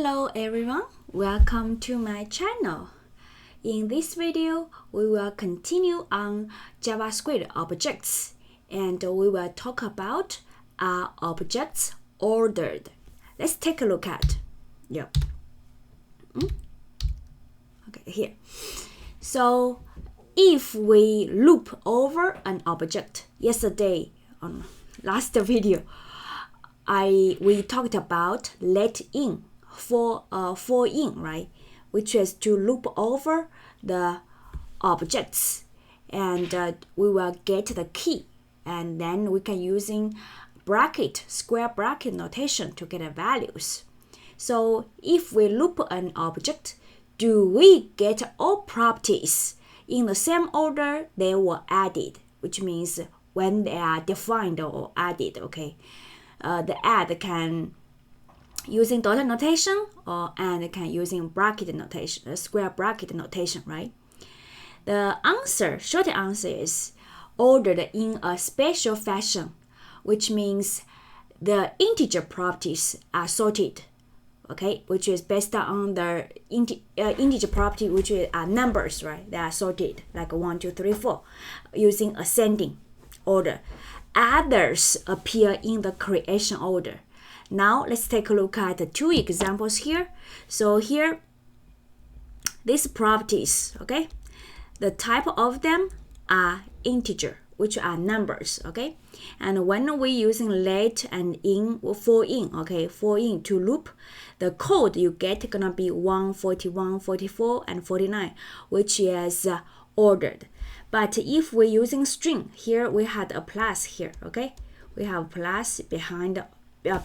Hello everyone, welcome to my channel. In this video, we will continue on JavaScript objects and we will talk about are objects ordered. Let's take a look at. Okay, here. So if we loop over an object, yesterday on last video, we talked about let in for in, right, which is to loop over the objects, and we will get the key, and then we can using square bracket notation to get the values. So if we loop an object, do we get all properties in the same order they were added, which means when they are defined or added, okay? The add can using dot notation and can using bracket notation, square bracket notation, right? The short answer is ordered in a special fashion, which means the integer properties are sorted, okay, which is based on the integer property, which are numbers, right? They are sorted like 1, 2, 3, 4 using ascending order. Others appear in the creation order. Now let's take a look at the two examples here. So here, these properties, okay, the type of them are integer, which are numbers, okay? And when we using let and in or for in, okay, for in to loop, the code you get gonna be 1, 41, 44, and 49, which is ordered. But if we're using string, here we had a plus here, okay? We have plus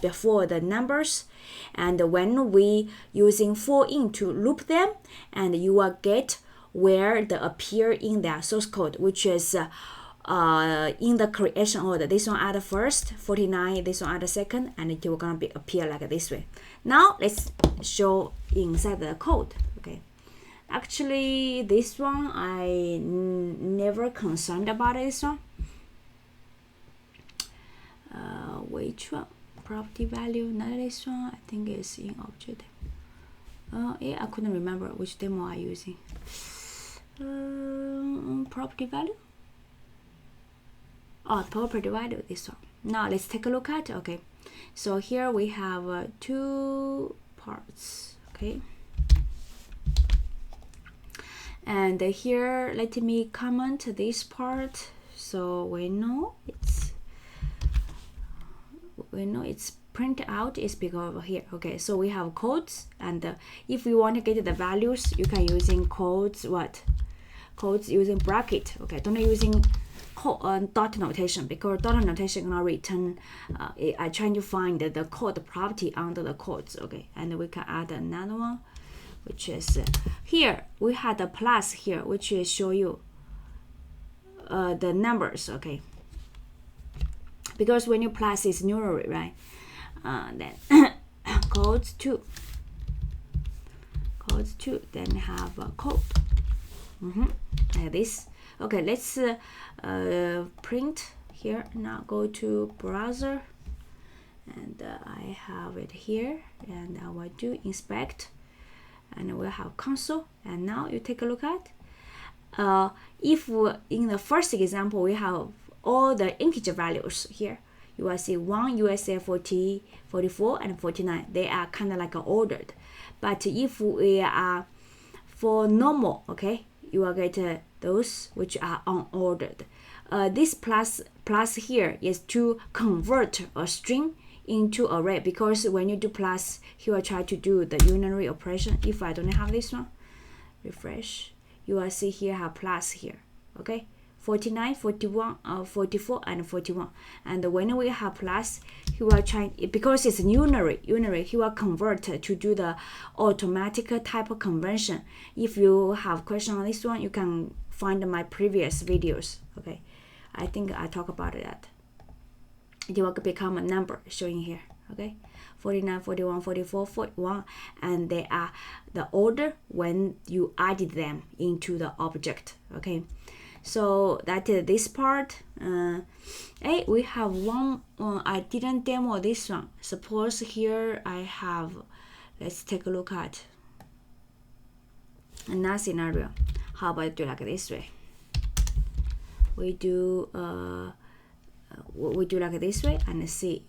before the numbers, and when we using for in to loop them, and you will get where they appear in their source code, which is in the creation order. This one at the first, 49, this one at the second, and it will gonna appear like this way. Now let's show inside the code, okay? Actually, this one I never concerned about this one. Which one? Property value, not this one. I think it's in object. Yeah, I couldn't remember which demo I using. Property value. Property value, this one. Now let's take a look at. Okay, so here we have two parts. Okay. And here, let me comment this part, so we know it's print out is because of here. Okay, so we have codes, and if you want to get the values, you can using codes using bracket. Okay, don't using dot notation, because dot notation gonna return. I trying to find the code property under the codes. Okay, and we can add another one, which is here we had a plus here, which is show you the numbers, okay? Because when you plus is numerary, right? Then codes 2, then have a code like this. Okay, let's print here. Now go to browser, and I have it here, and I will do inspect, and we'll have console. And now you take a look at if in the first example we have all the integer values here, you will see 1, USA 40, 44, and 49. They are kind of like ordered. But if we are for normal, okay, you will get those which are unordered. This plus here is to convert a string into array, because when you do plus, he will try to do the unary operation. If I don't have this one, refresh, you will see here have plus here, okay, 49, 41, 44, and 41. And when we have plus, he will try, because it's unary, he will convert to do the automatic type of conversion. If you have question on this one, you can find my previous videos, okay? I think I talk about that. It will become a number showing here, okay? 49, 41, 44, 41, and they are the order when you added them into the object, okay? So that is this part. We have one. I didn't demo this one. Suppose here I have let's take a look at another scenario. How about do like this way? We do like this way and see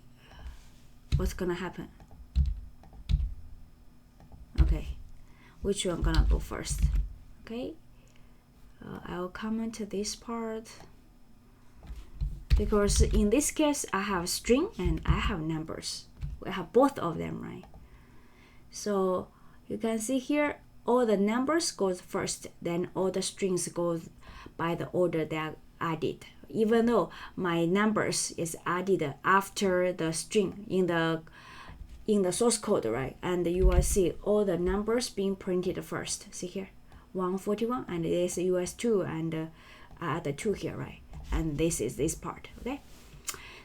what's gonna happen. Okay, which one gonna go first? Okay, I'll comment this part because in this case I have string and I have numbers. We have both of them, right? So you can see here all the numbers goes first, then all the strings goes by the order they are added, even though my numbers is added after the string in the source code, right? And you will see all the numbers being printed first. See here, 141, and this US2, and add the 2 here, right? And this is this part. Okay,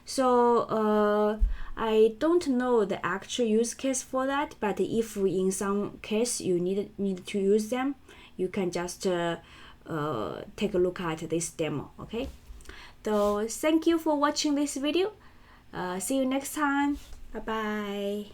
so I don't know the actual use case for that, but if in some case you need to use them, you can just take a look at this demo. Okay, so thank you for watching this video. See you next time. Bye bye.